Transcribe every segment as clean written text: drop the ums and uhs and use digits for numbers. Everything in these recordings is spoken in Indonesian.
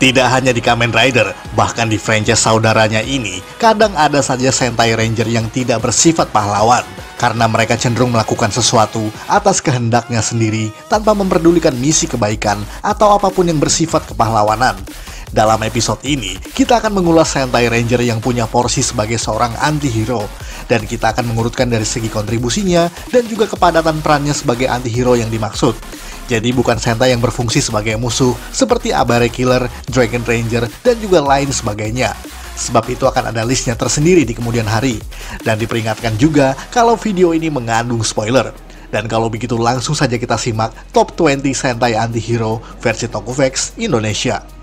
Tidak hanya di Kamen Rider, bahkan di franchise saudaranya ini, kadang ada saja Sentai Ranger yang tidak bersifat pahlawan, karena mereka cenderung melakukan sesuatu atas kehendaknya sendiri tanpa memperdulikan misi kebaikan atau apapun yang bersifat kepahlawanan. Dalam episode ini, kita akan mengulas Sentai Ranger yang punya porsi sebagai seorang anti-hero, dan kita akan mengurutkan dari segi kontribusinya dan juga kepadatan perannya sebagai anti-hero yang dimaksud. Jadi bukan Sentai yang berfungsi sebagai musuh seperti Abare Killer, Dragon Ranger, dan juga lain sebagainya. Sebab itu akan ada listnya tersendiri di kemudian hari. Dan diperingatkan juga kalau video ini mengandung spoiler. Dan kalau begitu langsung saja kita simak Top 20 Sentai Anti-Hero versi Tokuvex Indonesia.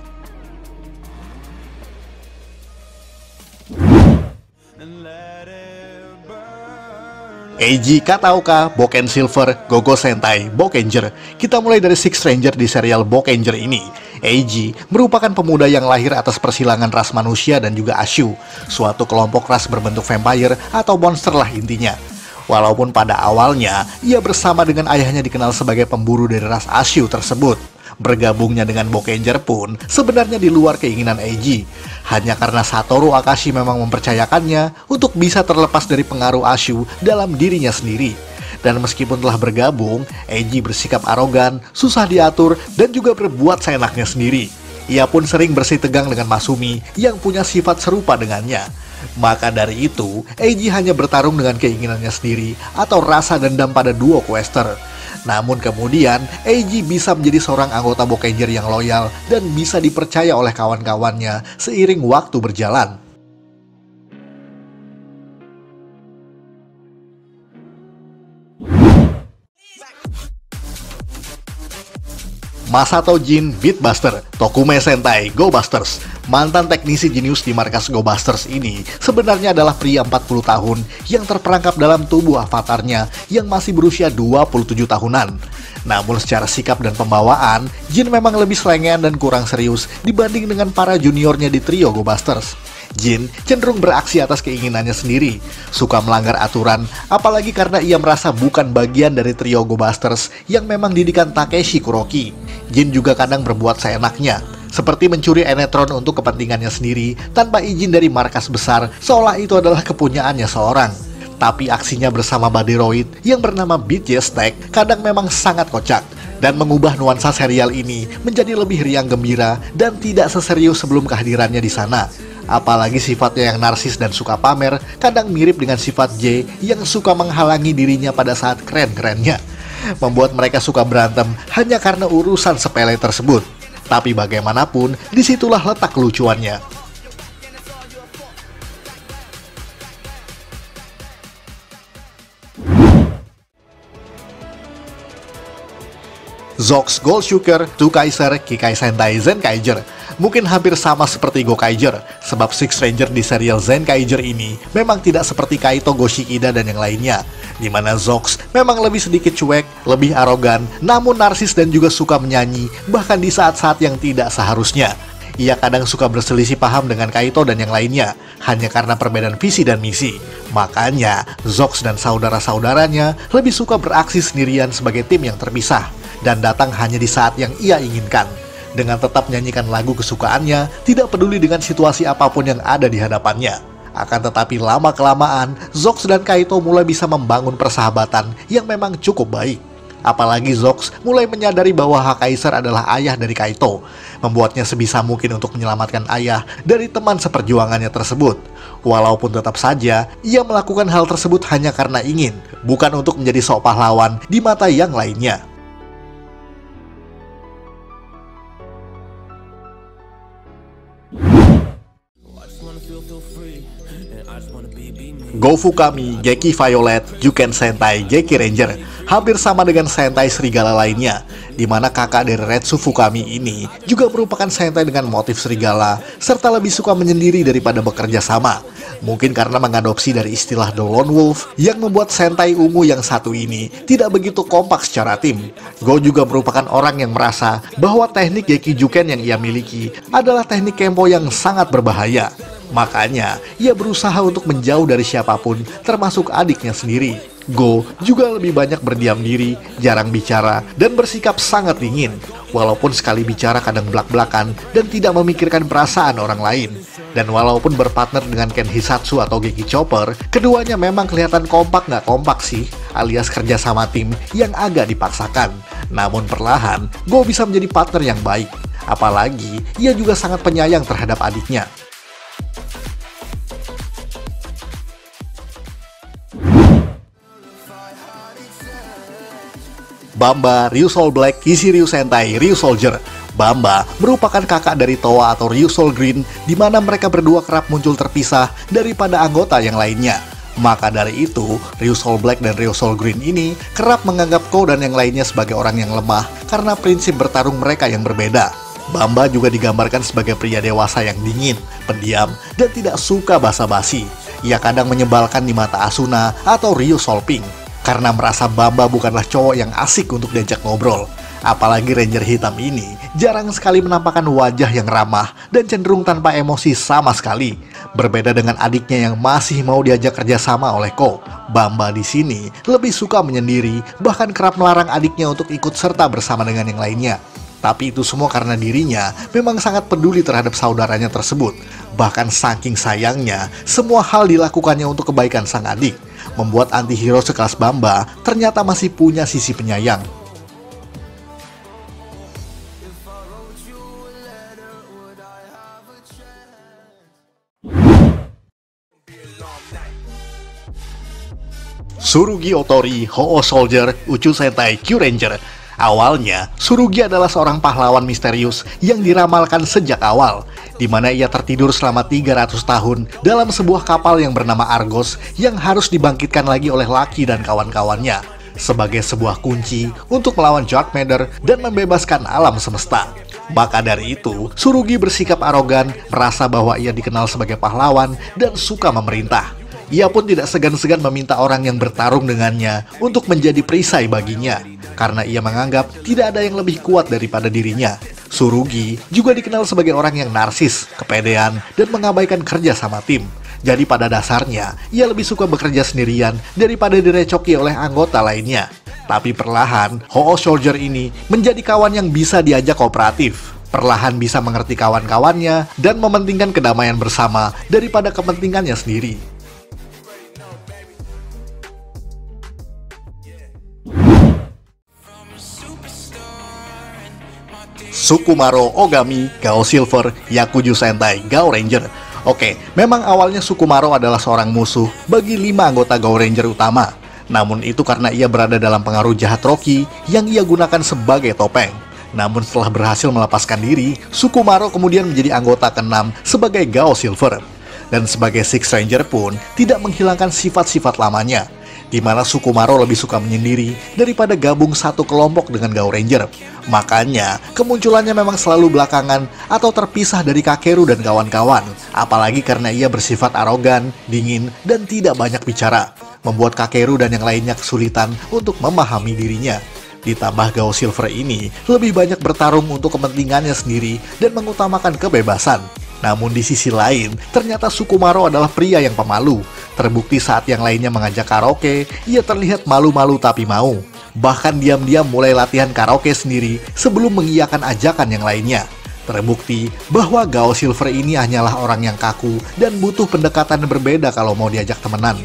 Eiji Kataoka Boken Silver Gogo Sentai Bokenger. Kita mulai dari Six Ranger di serial Bokenger ini. Eiji merupakan pemuda yang lahir atas persilangan ras manusia dan juga Ashu, suatu kelompok ras berbentuk vampire atau monster lah intinya. Walaupun pada awalnya ia bersama dengan ayahnya dikenal sebagai pemburu dari ras Ashu tersebut. Bergabungnya dengan Bokenger pun sebenarnya di luar keinginan Eiji. Hanya karena Satoru Akashi memang mempercayakannya untuk bisa terlepas dari pengaruh Ashu dalam dirinya sendiri. Dan meskipun telah bergabung, Eiji bersikap arogan, susah diatur, dan juga berbuat seenaknya sendiri. Ia pun sering bersitegang dengan Masumi yang punya sifat serupa dengannya. Maka dari itu, Eiji hanya bertarung dengan keinginannya sendiri atau rasa dendam pada duo Quester. Namun kemudian, Eiji bisa menjadi seorang anggota Bokenger yang loyal dan bisa dipercaya oleh kawan-kawannya seiring waktu berjalan. Masato Jin Beatbuster, Tokume Sentai Go Busters. Mantan teknisi jenius di markas Go Busters ini sebenarnya adalah pria 40 tahun yang terperangkap dalam tubuh avatarnya yang masih berusia 27 tahunan. Namun secara sikap dan pembawaan, Jin memang lebih selengean dan kurang serius dibanding dengan para juniornya di trio Go Busters. Jin cenderung beraksi atas keinginannya sendiri, suka melanggar aturan, apalagi karena ia merasa bukan bagian dari trio Go Busters yang memang didikan Takeshi Kuroki. Jin juga kadang berbuat seenaknya, seperti mencuri Enetron untuk kepentingannya sendiri tanpa izin dari markas besar, seolah itu adalah kepunyaannya seorang. Tapi aksinya bersama Baderoid yang bernama Beat Yestek kadang memang sangat kocak dan mengubah nuansa serial ini menjadi lebih riang gembira dan tidak seserius sebelum kehadirannya di sana. Apalagi sifatnya yang narsis dan suka pamer kadang mirip dengan sifat J yang suka menghalangi dirinya pada saat keren-kerennya, membuat mereka suka berantem hanya karena urusan sepele tersebut. Tapi bagaimanapun, disitulah letak kelucuannya. Zox Gold Sugar, Two Kaiser, Kikai Sentai Zenkaiger. Mungkin hampir sama seperti Gokaiger, sebab Six Ranger di serial Zenkaiger ini memang tidak seperti Kaito Goshikida dan yang lainnya, di mana Zox memang lebih sedikit cuek, lebih arogan, namun narsis dan juga suka menyanyi, bahkan di saat-saat yang tidak seharusnya. Ia kadang suka berselisih paham dengan Kaito dan yang lainnya, hanya karena perbedaan visi dan misi. Makanya, Zox dan saudara-saudaranya lebih suka beraksi sendirian sebagai tim yang terpisah, dan datang hanya di saat yang ia inginkan. Dengan tetap menyanyikan lagu kesukaannya, tidak peduli dengan situasi apapun yang ada di hadapannya. Akan tetapi lama-kelamaan, Zox dan Kaito mulai bisa membangun persahabatan yang memang cukup baik. Apalagi Zox mulai menyadari bahwa Hakaiser adalah ayah dari Kaito, membuatnya sebisa mungkin untuk menyelamatkan ayah dari teman seperjuangannya tersebut. Walaupun tetap saja, ia melakukan hal tersebut hanya karena ingin, bukan untuk menjadi sok pahlawan di mata yang lainnya. Go Fukami, Geki Violet, Juken Sentai, Geki Ranger hampir sama dengan Sentai serigala lainnya, di mana kakak dari Retsu Fukami ini juga merupakan Sentai dengan motif serigala, serta lebih suka menyendiri daripada bekerja sama. Mungkin karena mengadopsi dari istilah The Lone Wolf yang membuat Sentai ungu yang satu ini tidak begitu kompak secara tim. Go juga merupakan orang yang merasa bahwa teknik Geki Juken yang ia miliki adalah teknik Kempo yang sangat berbahaya. Makanya, ia berusaha untuk menjauh dari siapapun, termasuk adiknya sendiri. Go juga lebih banyak berdiam diri, jarang bicara, dan bersikap sangat dingin. Walaupun sekali bicara kadang belak-belakan dan tidak memikirkan perasaan orang lain. Dan walaupun berpartner dengan Ken Hisatsu atau Geki Chopper, keduanya memang kelihatan kompak nggak kompak sih, alias kerja sama tim yang agak dipaksakan. Namun perlahan, Go bisa menjadi partner yang baik. Apalagi, ia juga sangat penyayang terhadap adiknya. Bamba, Ryusol Black, Kishi Ryu Sentai, Ryusoldier. Bamba merupakan kakak dari Towa atau Ryusol Green, di mana mereka berdua kerap muncul terpisah daripada anggota yang lainnya. Maka dari itu, Ryusol Black dan Ryusol Green ini kerap menganggap Ko dan yang lainnya sebagai orang yang lemah karena prinsip bertarung mereka yang berbeda. Bamba juga digambarkan sebagai pria dewasa yang dingin, pendiam, dan tidak suka basa-basi. Ia kadang menyebalkan di mata Asuna atau Ryusol Pink, karena merasa Bamba bukanlah cowok yang asik untuk diajak ngobrol. Apalagi Ranger hitam ini jarang sekali menampakkan wajah yang ramah dan cenderung tanpa emosi sama sekali. Berbeda dengan adiknya yang masih mau diajak kerjasama oleh Ko, Bamba di sini lebih suka menyendiri, bahkan kerap melarang adiknya untuk ikut serta bersama dengan yang lainnya. Tapi itu semua karena dirinya memang sangat peduli terhadap saudaranya tersebut. Bahkan saking sayangnya, semua hal dilakukannya untuk kebaikan sang adik, membuat antihero sekelas Bamba ternyata masih punya sisi penyayang. Tsurugi Otori, Ho-Oh Soldier, Uchu Sentai, Q-Ranger. Awalnya, Tsurugi adalah seorang pahlawan misterius yang diramalkan sejak awal, di mana ia tertidur selama 300 tahun dalam sebuah kapal yang bernama Argos yang harus dibangkitkan lagi oleh Lucky dan kawan-kawannya, sebagai sebuah kunci untuk melawan Dark Matter dan membebaskan alam semesta. Maka dari itu, Tsurugi bersikap arogan, merasa bahwa ia dikenal sebagai pahlawan dan suka memerintah. Ia pun tidak segan-segan meminta orang yang bertarung dengannya untuk menjadi perisai baginya, karena ia menganggap tidak ada yang lebih kuat daripada dirinya. Tsurugi juga dikenal sebagai orang yang narsis, kepedean, dan mengabaikan kerja sama tim. Jadi pada dasarnya, ia lebih suka bekerja sendirian daripada direcoki oleh anggota lainnya. Tapi perlahan, Ho-Oh Soldier ini menjadi kawan yang bisa diajak kooperatif. Perlahan bisa mengerti kawan-kawannya dan mementingkan kedamaian bersama daripada kepentingannya sendiri. Sukumaro, Ogami, Gao Silver, Yakuju Sentai, Gao Ranger. Oke, memang awalnya Sukumaro adalah seorang musuh bagi 5 anggota Gao Ranger utama. Namun itu karena ia berada dalam pengaruh jahat Rocky yang ia gunakan sebagai topeng. Namun setelah berhasil melepaskan diri, Sukumaro kemudian menjadi anggota ke-6 sebagai Gao Silver. Dan sebagai Six Ranger pun tidak menghilangkan sifat-sifat lamanya, di mana Sukumaro lebih suka menyendiri daripada gabung satu kelompok dengan Gao Ranger. Makanya, kemunculannya memang selalu belakangan atau terpisah dari Kakeru dan kawan-kawan, apalagi karena ia bersifat arogan, dingin, dan tidak banyak bicara, membuat Kakeru dan yang lainnya kesulitan untuk memahami dirinya. Ditambah Gao Silver ini lebih banyak bertarung untuk kepentingannya sendiri dan mengutamakan kebebasan. Namun di sisi lain, ternyata Sukumaro adalah pria yang pemalu. Terbukti saat yang lainnya mengajak karaoke, ia terlihat malu-malu tapi mau. Bahkan diam-diam mulai latihan karaoke sendiri sebelum mengiyakan ajakan yang lainnya. Terbukti bahwa Gao Silver ini hanyalah orang yang kaku dan butuh pendekatan berbeda kalau mau diajak temenan.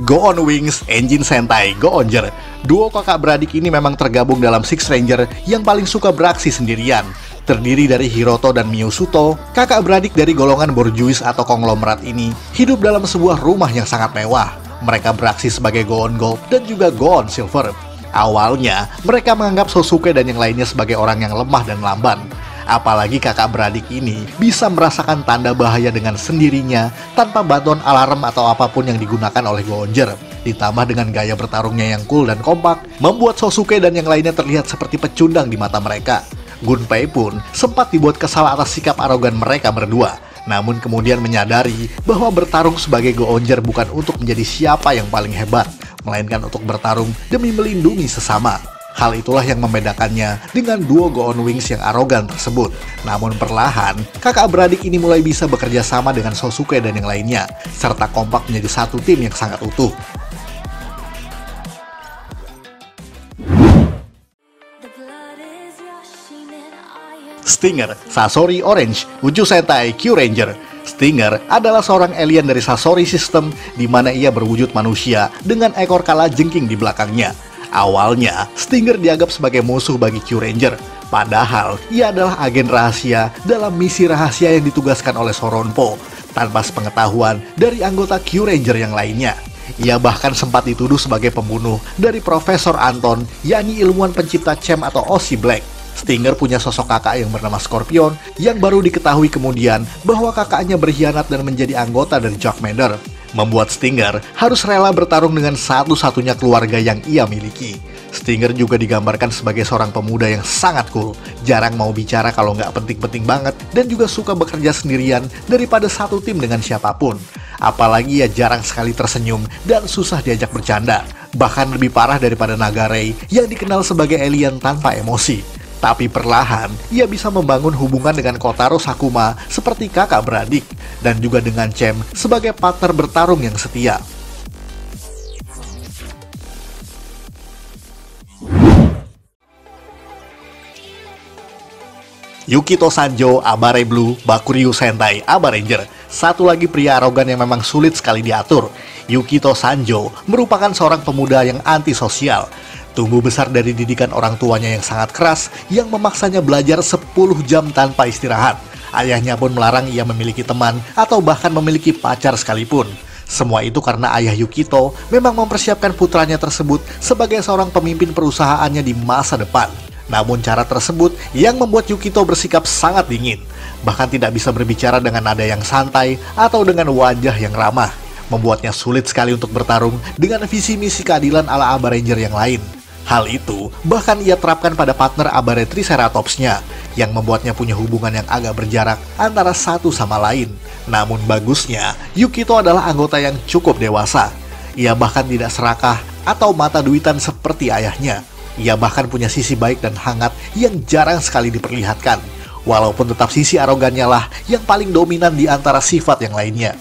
Go On Wings, Engine Sentai, Go-Onger. Duo kakak beradik ini memang tergabung dalam Six Ranger yang paling suka beraksi sendirian. Terdiri dari Hiroto dan Miyusuto, kakak beradik dari golongan borjuis atau konglomerat ini hidup dalam sebuah rumah yang sangat mewah. Mereka beraksi sebagai Go On Gold dan juga Go On Silver. Awalnya, mereka menganggap Sosuke dan yang lainnya sebagai orang yang lemah dan lamban. Apalagi kakak beradik ini bisa merasakan tanda bahaya dengan sendirinya tanpa bantuan alarm atau apapun yang digunakan oleh Go-Onger. Ditambah dengan gaya bertarungnya yang cool dan kompak, membuat Sosuke dan yang lainnya terlihat seperti pecundang di mata mereka. Gunpei pun sempat dibuat kesal atas sikap arogan mereka berdua. Namun kemudian menyadari bahwa bertarung sebagai Go-Onger bukan untuk menjadi siapa yang paling hebat, melainkan untuk bertarung demi melindungi sesama. Hal itulah yang membedakannya dengan duo Go On Wings yang arogan tersebut. Namun perlahan, kakak beradik ini mulai bisa bekerja sama dengan Sosuke dan yang lainnya, serta kompak menjadi satu tim yang sangat utuh. Stinger, Sasori Orange, Uju Sentai Kyuranger. Stinger adalah seorang alien dari Sasori System di mana ia berwujud manusia dengan ekor kalajengking di belakangnya. Awalnya, Stinger dianggap sebagai musuh bagi Kyuranger, padahal ia adalah agen rahasia dalam misi rahasia yang ditugaskan oleh Soronpo, tanpa sepengetahuan dari anggota Kyuranger yang lainnya. Ia bahkan sempat dituduh sebagai pembunuh dari Profesor Anton, yakni ilmuwan pencipta Chem atau Osi Black. Stinger punya sosok kakak yang bernama Scorpion, yang baru diketahui kemudian bahwa kakaknya berkhianat dan menjadi anggota dari Dark Matter, membuat Stinger harus rela bertarung dengan satu-satunya keluarga yang ia miliki. Stinger juga digambarkan sebagai seorang pemuda yang sangat cool, jarang mau bicara kalau nggak penting-penting banget, dan juga suka bekerja sendirian daripada satu tim dengan siapapun. Apalagi ia jarang sekali tersenyum dan susah diajak bercanda, bahkan lebih parah daripada Nagarei yang dikenal sebagai alien tanpa emosi. Tapi perlahan, ia bisa membangun hubungan dengan Kotaro Sakuma seperti kakak beradik, dan juga dengan Chem sebagai partner bertarung yang setia. Yukito Sanjo, Abare Blue, Bakuryu Sentai, Abaranger. Satu lagi pria arogan yang memang sulit sekali diatur. Yukito Sanjo merupakan seorang pemuda yang antisosial. Tumbuh besar dari didikan orang tuanya yang sangat keras, yang memaksanya belajar 10 jam tanpa istirahat. Ayahnya pun melarang ia memiliki teman, atau bahkan memiliki pacar sekalipun. Semua itu karena ayah Yukito memang mempersiapkan putranya tersebut sebagai seorang pemimpin perusahaannya di masa depan. Namun cara tersebut yang membuat Yukito bersikap sangat dingin, bahkan tidak bisa berbicara dengan nada yang santai atau dengan wajah yang ramah, membuatnya sulit sekali untuk bertarung dengan visi misi keadilan ala Abaranger yang lain. Hal itu bahkan ia terapkan pada partner Abare Triceratops-nya, yang membuatnya punya hubungan yang agak berjarak antara satu sama lain. Namun bagusnya, Yukito adalah anggota yang cukup dewasa. Ia bahkan tidak serakah atau mata duitan seperti ayahnya. Ia bahkan punya sisi baik dan hangat yang jarang sekali diperlihatkan. Walaupun tetap sisi arogannya lah yang paling dominan di antara sifat yang lainnya.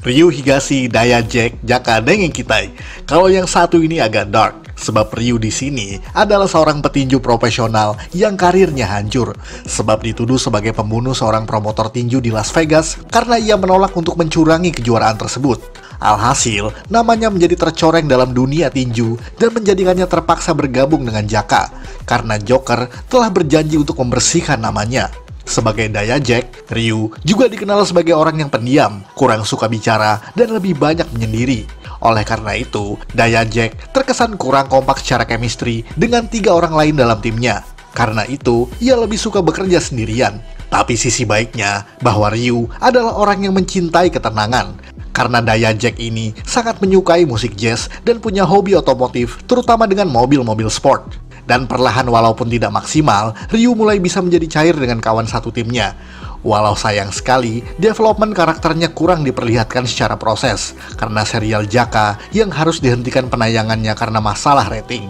Ryu Higashi, Daya Jack, Jaka Dengeng Kitai. Kalau yang satu ini agak dark, sebab Ryu di sini adalah seorang petinju profesional yang karirnya hancur, sebab dituduh sebagai pembunuh seorang promotor tinju di Las Vegas karena ia menolak untuk mencurangi kejuaraan tersebut. Alhasil, namanya menjadi tercoreng dalam dunia tinju dan menjadikannya terpaksa bergabung dengan Jaka, karena Joker telah berjanji untuk membersihkan namanya. Sebagai Daya Jack, Ryu juga dikenal sebagai orang yang pendiam, kurang suka bicara, dan lebih banyak menyendiri. Oleh karena itu, Daya Jack terkesan kurang kompak secara chemistry dengan 3 orang lain dalam timnya. Karena itu, ia lebih suka bekerja sendirian. Tapi sisi baiknya, bahwa Ryu adalah orang yang mencintai ketenangan. Karena Daya Jack ini sangat menyukai musik jazz dan punya hobi otomotif, terutama dengan mobil-mobil sport. Dan perlahan walaupun tidak maksimal, Ryu mulai bisa menjadi cair dengan kawan satu timnya. Walau sayang sekali, development karakternya kurang diperlihatkan secara proses, karena serial Jaka yang harus dihentikan penayangannya karena masalah rating.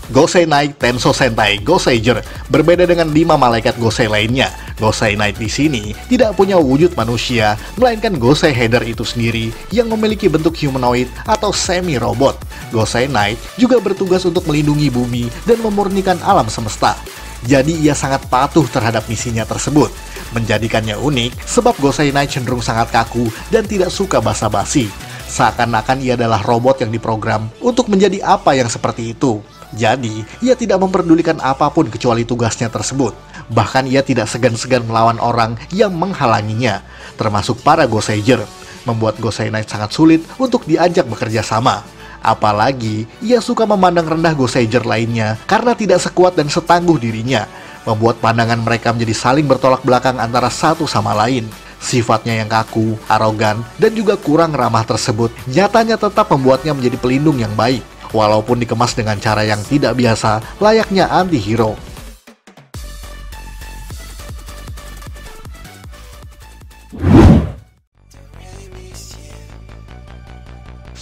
Gosei Knight Tenso Sentai Goseiger berbeda dengan 5 malaikat Gosei lainnya. Gosei Knight di sini tidak punya wujud manusia, melainkan Gosei Header itu sendiri yang memiliki bentuk humanoid atau semi-robot. Gosei Knight juga bertugas untuk melindungi bumi dan memurnikan alam semesta. Jadi ia sangat patuh terhadap misinya tersebut, menjadikannya unik sebab Gosei Knight cenderung sangat kaku dan tidak suka basa-basi. Seakan-akan ia adalah robot yang diprogram untuk menjadi apa yang seperti itu. Jadi, ia tidak memperdulikan apapun kecuali tugasnya tersebut. Bahkan ia tidak segan-segan melawan orang yang menghalanginya, termasuk para Goseiger, membuat Gosei Knight sangat sulit untuk diajak bekerja sama. Apalagi, ia suka memandang rendah Goseiger lainnya karena tidak sekuat dan setangguh dirinya, membuat pandangan mereka menjadi saling bertolak belakang antara satu sama lain. Sifatnya yang kaku, arogan, dan juga kurang ramah tersebut nyatanya tetap membuatnya menjadi pelindung yang baik, walaupun dikemas dengan cara yang tidak biasa, layaknya anti-hero.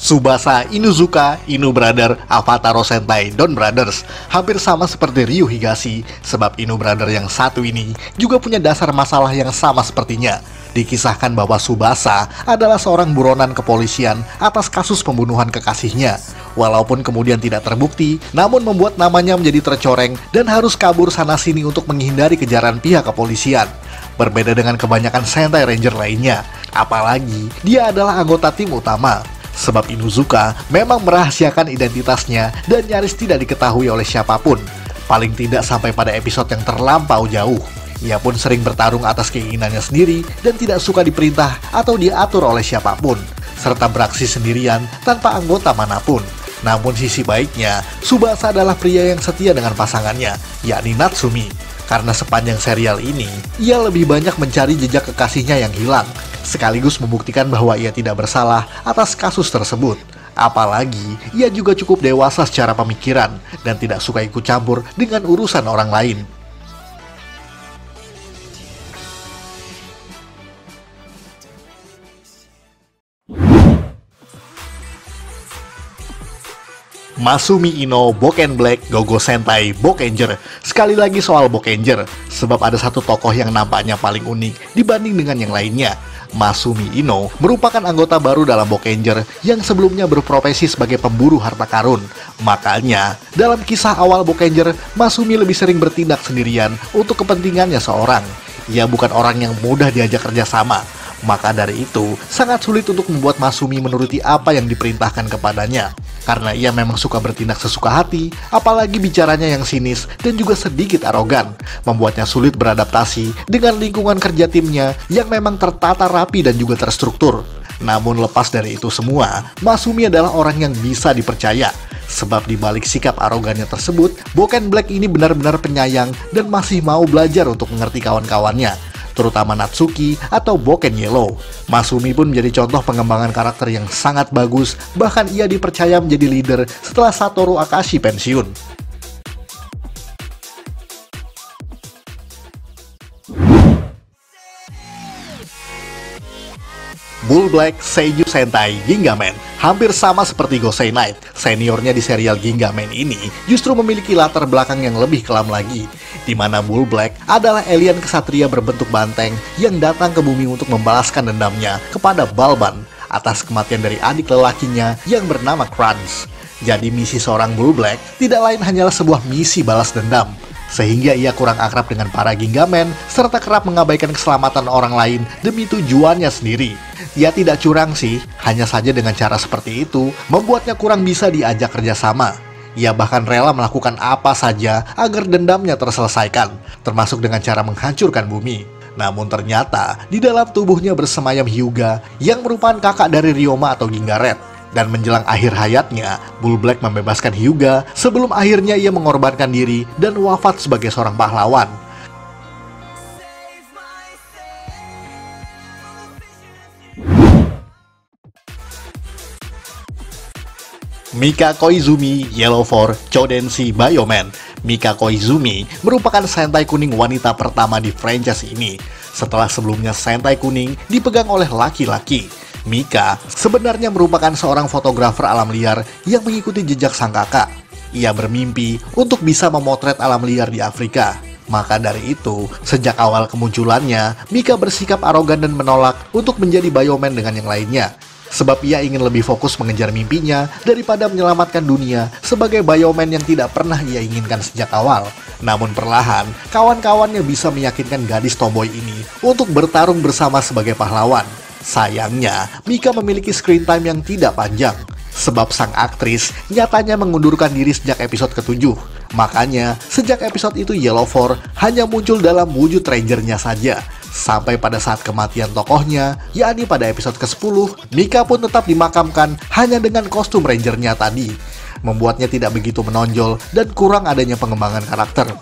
Tsubasa Inuzuka, Inu Brother, Avataro Sentai, Don Brothers hampir sama seperti Ryu Higashi, sebab Inu Brother yang satu ini juga punya dasar masalah yang sama sepertinya. Dikisahkan bahwa Tsubasa adalah seorang buronan kepolisian atas kasus pembunuhan kekasihnya. Walaupun kemudian tidak terbukti, namun membuat namanya menjadi tercoreng dan harus kabur sana-sini untuk menghindari kejaran pihak kepolisian. Berbeda dengan kebanyakan Sentai Ranger lainnya, apalagi dia adalah anggota tim utama. Sebab Inuzuka memang merahasiakan identitasnya dan nyaris tidak diketahui oleh siapapun. Paling tidak sampai pada episode yang terlampau jauh. Ia pun sering bertarung atas keinginannya sendiri dan tidak suka diperintah atau diatur oleh siapapun, serta beraksi sendirian tanpa anggota manapun. Namun sisi baiknya, Tsubasa adalah pria yang setia dengan pasangannya, yakni Natsumi. Karena sepanjang serial ini, ia lebih banyak mencari jejak kekasihnya yang hilang, sekaligus membuktikan bahwa ia tidak bersalah atas kasus tersebut. Apalagi, ia juga cukup dewasa secara pemikiran dan tidak suka ikut campur dengan urusan orang lain. Masumi Ino Boken Black Gogo Sentai Bokenger. Sekali lagi soal Bokenger, sebab ada satu tokoh yang nampaknya paling unik dibanding dengan yang lainnya. Masumi Ino merupakan anggota baru dalam Bokenger yang sebelumnya berprofesi sebagai pemburu harta karun. Makanya, dalam kisah awal Bokenger, Masumi lebih sering bertindak sendirian untuk kepentingannya seorang. Ia bukan orang yang mudah diajak kerjasama. Maka dari itu, sangat sulit untuk membuat Masumi menuruti apa yang diperintahkan kepadanya. Karena ia memang suka bertindak sesuka hati, apalagi bicaranya yang sinis dan juga sedikit arogan, membuatnya sulit beradaptasi dengan lingkungan kerja timnya yang memang tertata rapi dan juga terstruktur. Namun lepas dari itu semua, Masumi adalah orang yang bisa dipercaya. Sebab di balik sikap arogannya tersebut, Boken Black ini benar-benar penyayang dan masih mau belajar untuk mengerti kawan-kawannya, terutama Natsuki atau Boken Yellow. Masumi pun menjadi contoh pengembangan karakter yang sangat bagus, bahkan ia dipercaya menjadi leader setelah Satoru Akashi pensiun. Bull Black Seiyuu Sentai Gingaman hampir sama seperti Gosei Knight. Seniornya di serial Gingaman ini justru memiliki latar belakang yang lebih kelam lagi, di mana Bull Black adalah alien kesatria berbentuk banteng yang datang ke bumi untuk membalaskan dendamnya kepada Balban atas kematian dari adik lelakinya yang bernama Crunch. Jadi misi seorang Bull Black tidak lain hanyalah sebuah misi balas dendam, sehingga ia kurang akrab dengan para Gingaman serta kerap mengabaikan keselamatan orang lain demi tujuannya sendiri. Ia tidak curang sih, hanya saja dengan cara seperti itu membuatnya kurang bisa diajak kerjasama. Ia bahkan rela melakukan apa saja agar dendamnya terselesaikan, termasuk dengan cara menghancurkan bumi. Namun ternyata di dalam tubuhnya bersemayam Hyuga yang merupakan kakak dari Ryoma atau Gingaret. Dan menjelang akhir hayatnya, Bull Black membebaskan Hyuga sebelum akhirnya ia mengorbankan diri dan wafat sebagai seorang pahlawan. Mika Koizumi Yellow for Chodenshi Bioman. Mika Koizumi merupakan Sentai kuning wanita pertama di franchise ini, setelah sebelumnya Sentai kuning dipegang oleh laki-laki. Mika sebenarnya merupakan seorang fotografer alam liar yang mengikuti jejak sang kakak. Ia bermimpi untuk bisa memotret alam liar di Afrika. Maka dari itu, sejak awal kemunculannya, Mika bersikap arogan dan menolak untuk menjadi bioman dengan yang lainnya. Sebab ia ingin lebih fokus mengejar mimpinya daripada menyelamatkan dunia sebagai bioman yang tidak pernah ia inginkan sejak awal. Namun perlahan, kawan-kawannya bisa meyakinkan gadis tomboy ini untuk bertarung bersama sebagai pahlawan. Sayangnya, Mika memiliki screen time yang tidak panjang, sebab sang aktris nyatanya mengundurkan diri sejak episode ke-7. Makanya, sejak episode itu Yellow 4 hanya muncul dalam wujud rangernya saja. Sampai pada saat kematian tokohnya, yakni pada episode ke-10, Mika pun tetap dimakamkan hanya dengan kostum rangernya tadi, membuatnya tidak begitu menonjol dan kurang adanya pengembangan karakter.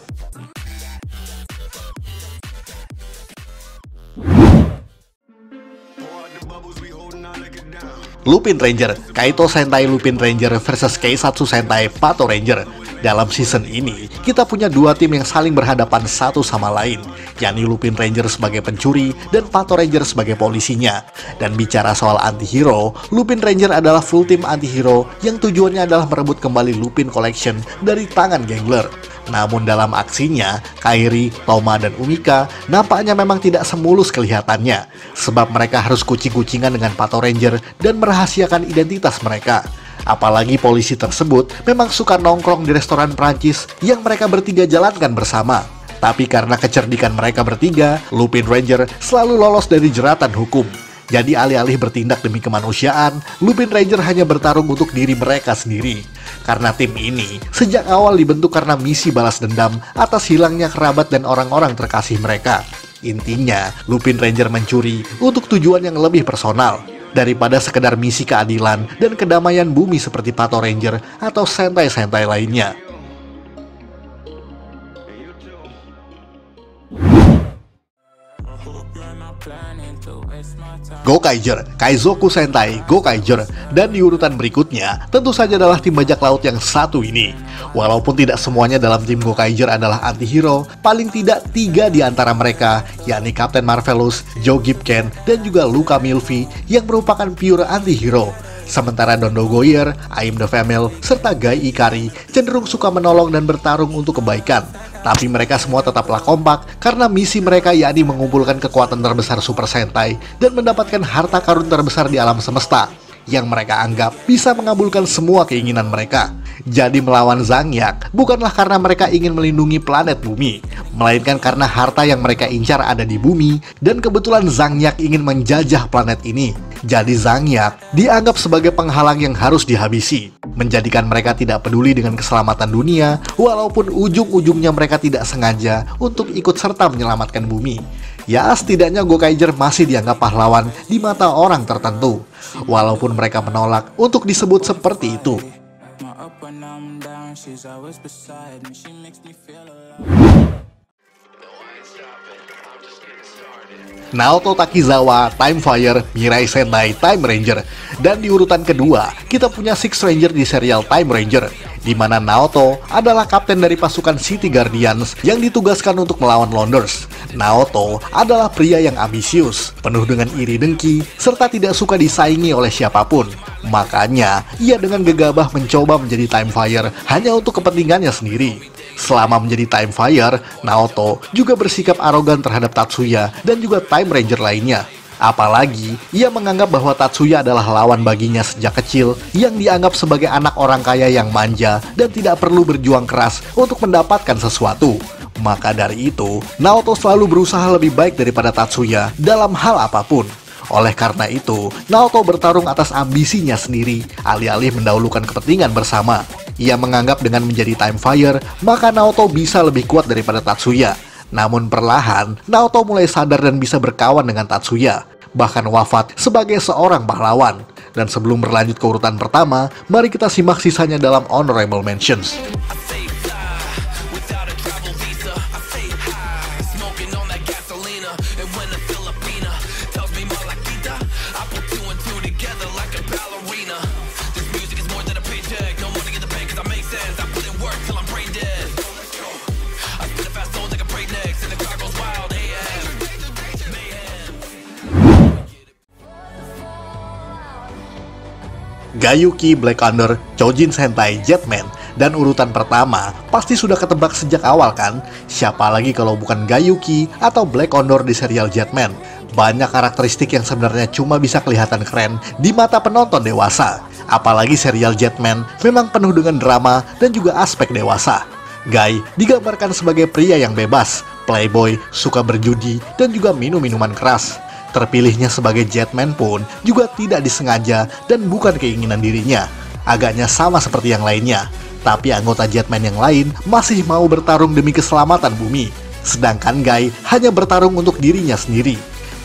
Lupin Ranger, Kaito Sentai Lupin Ranger versus Keisatsu Sentai Pato Ranger. Dalam season ini, kita punya dua tim yang saling berhadapan satu sama lain, yakni Lupin Ranger sebagai pencuri dan Pato Ranger sebagai polisinya. Dan bicara soal anti-hero, Lupin Ranger adalah full tim anti-hero yang tujuannya adalah merebut kembali Lupin Collection dari tangan gangler. Namun dalam aksinya, Kairi, Toma, dan Umika nampaknya memang tidak semulus kelihatannya, sebab mereka harus kucing-kucingan dengan Pato Ranger dan merahasiakan identitas mereka. Apalagi polisi tersebut memang suka nongkrong di restoran Prancis yang mereka bertiga jalankan bersama. Tapi karena kecerdikan mereka bertiga, Lupin Ranger selalu lolos dari jeratan hukum. Jadi alih-alih bertindak demi kemanusiaan, Lupin Ranger hanya bertarung untuk diri mereka sendiri. Karena tim ini sejak awal dibentuk karena misi balas dendam atas hilangnya kerabat dan orang-orang terkasih mereka. Intinya, Lupin Ranger mencuri untuk tujuan yang lebih personal daripada sekedar misi keadilan dan kedamaian bumi seperti Pato Ranger atau sentai-sentai lainnya. Gokaiger, Kaizoku Sentai Gokaiger. Dan di urutan berikutnya tentu saja adalah tim bajak laut yang satu ini. Walaupun tidak semuanya dalam tim Gokaiger adalah anti-hero, paling tidak 3 di antara mereka, yakni Captain Marvelous, Joe Gibken, dan juga Luca Milvi yang merupakan pure anti-hero. Sementara Dondo Goyer, Aim the Female, serta Gai Ikari cenderung suka menolong dan bertarung untuk kebaikan. Tapi mereka semua tetaplah kompak karena misi mereka yakni mengumpulkan kekuatan terbesar Super Sentai dan mendapatkan harta karun terbesar di alam semesta yang mereka anggap bisa mengabulkan semua keinginan mereka. Jadi melawan Zangyak bukanlah karena mereka ingin melindungi planet bumi, melainkan karena harta yang mereka incar ada di bumi dan kebetulan Zangyak ingin menjajah planet ini. Jadi Zangyak dianggap sebagai penghalang yang harus dihabisi, menjadikan mereka tidak peduli dengan keselamatan dunia, walaupun ujung-ujungnya mereka tidak sengaja untuk ikut serta menyelamatkan bumi. Ya, setidaknya Gokaiger masih dianggap pahlawan di mata orang tertentu, walaupun mereka menolak untuk disebut seperti itu. Naoto Takizawa, Time Fire, Mirai Sentai, Time Ranger. Dan di urutan kedua, kita punya Six Ranger di serial Time Ranger, di mana Naoto adalah kapten dari pasukan City Guardians yang ditugaskan untuk melawan Londers. Naoto adalah pria yang ambisius, penuh dengan iri dengki, serta tidak suka disaingi oleh siapapun. Makanya, ia dengan gegabah mencoba menjadi Time Fire hanya untuk kepentingannya sendiri. Selama menjadi Time Fire, Naoto juga bersikap arogan terhadap Tatsuya dan juga Time Ranger lainnya. Apalagi, ia menganggap bahwa Tatsuya adalah lawan baginya sejak kecil yang dianggap sebagai anak orang kaya yang manja dan tidak perlu berjuang keras untuk mendapatkan sesuatu. Maka dari itu, Naoto selalu berusaha lebih baik daripada Tatsuya dalam hal apapun. Oleh karena itu, Naoto bertarung atas ambisinya sendiri, alih-alih mendahulukan kepentingan bersama. Ia menganggap dengan menjadi Time Fire, maka Naoto bisa lebih kuat daripada Tatsuya. Namun perlahan, Naoto mulai sadar dan bisa berkawan dengan Tatsuya, bahkan wafat sebagai seorang pahlawan. Dan sebelum berlanjut ke urutan pertama, mari kita simak sisanya dalam Honorable Mentions. Gayuki, Black Thunder, Chojin Sentai, Jetman. Dan urutan pertama pasti sudah ketebak sejak awal kan? Siapa lagi kalau bukan Gayuki atau Black Thunder di serial Jetman. Banyak karakteristik yang sebenarnya cuma bisa kelihatan keren di mata penonton dewasa. Apalagi serial Jetman memang penuh dengan drama dan juga aspek dewasa. Guy digambarkan sebagai pria yang bebas, playboy, suka berjudi, dan juga minum minuman keras. Terpilihnya sebagai Jetman pun juga tidak disengaja dan bukan keinginan dirinya. Agaknya sama seperti yang lainnya, tapi anggota Jetman yang lain masih mau bertarung demi keselamatan bumi. Sedangkan Guy hanya bertarung untuk dirinya sendiri.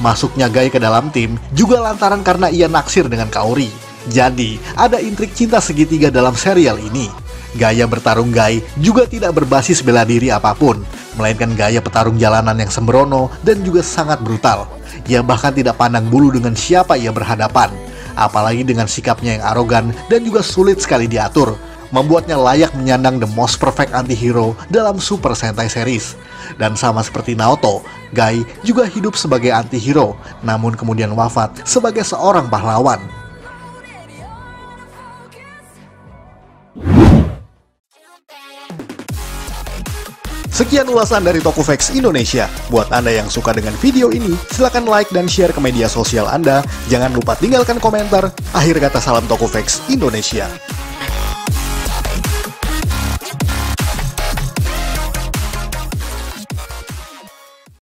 Masuknya Guy ke dalam tim juga lantaran karena ia naksir dengan Kaori. Jadi, ada intrik cinta segitiga dalam serial ini. Gaya bertarung Guy juga tidak berbasis bela diri apapun, melainkan gaya petarung jalanan yang sembrono dan juga sangat brutal. Ia bahkan tidak pandang bulu dengan siapa ia berhadapan. apalagi dengan sikapnya yang arogan dan juga sulit sekali diatur, membuatnya layak menyandang the most perfect anti-hero dalam Super Sentai series. Dan sama seperti Naoto, Guy juga hidup sebagai anti-hero, namun kemudian wafat sebagai seorang pahlawan. Sekian ulasan dari Tokufax Indonesia. Buat Anda yang suka dengan video ini, silahkan like dan share ke media sosial Anda. Jangan lupa tinggalkan komentar. Akhir kata, salam Tokufax Indonesia.